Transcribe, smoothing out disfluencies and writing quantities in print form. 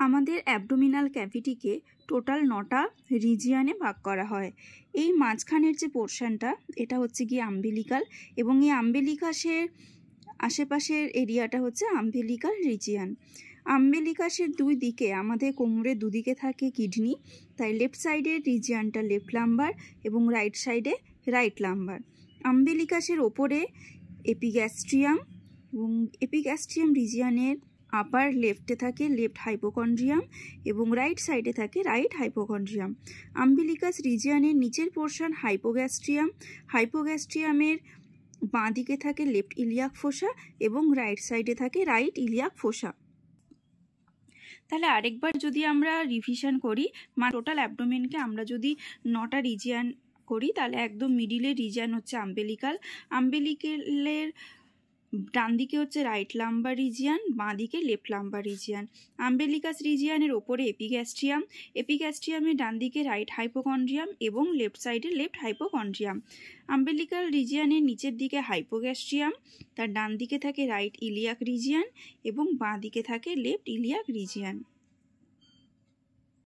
আমাদের abdominal ক্যাভিটিকে total 9টা রিজিয়নে ভাগ করা হয়। এই মাঝখানের যে পোর্শনটা এটা হচ্ছে গিয়ে আম্বিলিকাল, এবং এই আম্বিলিকাসের আশেপাশের এরিয়াটা হচ্ছে আম্বিলিকাল রিজিয়ন। আম্বিলিকাসের দুই দিকে আমাদের কোমরের দুদিকে থাকে কিডনি, তাই লেফট সাইডের রিজিয়নটা লেফট লাম্বার এবং রাইট সাইডে রাইট লাম্বার। আম্বিলিকাসের ওপরে এপিগ্যাস্ট্রিয়াম, এবং এপিগ্যাস্ট্রিয়াম রিজিয়নের আপার লেফটে থাকে লেফট হাইপোকন্ড্রিয়াম এবং রাইট সাইডে থাকে রাইট হাইপোকন্ড্রিয়াম। আম্বিলিকাস রিজিয়নের নিচের পোর্শন হাইপোগ্যাস্ট্রিয়াম, হাইপোগ্যাস্ট্রিয়ামের বাঁ দিকে থাকে লেফট ইলিয়াক ফোসা এবং রাইট সাইডে থাকে রাইট ইলিয়াক ফোসা। তাহলে আরেকবার যদি আমরা রিভিশন করি, টোটাল অ্যাবডোমেনকে আমরা যদি 9টা রিজিয়ন করি, তাহলে একদম মিডিলের রিজিয়ন হচ্ছে আম্বিলিকাল। আম্বিলিকালের ডান দিকে হচ্ছে রাইট লাম্বার রিজিয়ন, বাঁ দিকে লেফট লাম্বার রিজিয়ন। আম্বিলিকাস রিজিয়নের ওপরে এপিগ্যাস্ট্রিয়াম, এপিগ্যাস্ট্রিয়ামের ডান দিকে রাইট হাইপোকন্ড্রিয়াম এবং লেফট সাইডে লেফট হাইপোকন্ড্রিয়াম। আম্বিলিকাল রিজিয়নের নিচের দিকে হাইপোগ্যাস্ট্রিয়াম, তার ডান দিকে থাকে রাইট ইলিয়াক রিজিয়ন এবং বাঁ দিকে থাকে লেফট ইলিয়াক রিজিয়ন।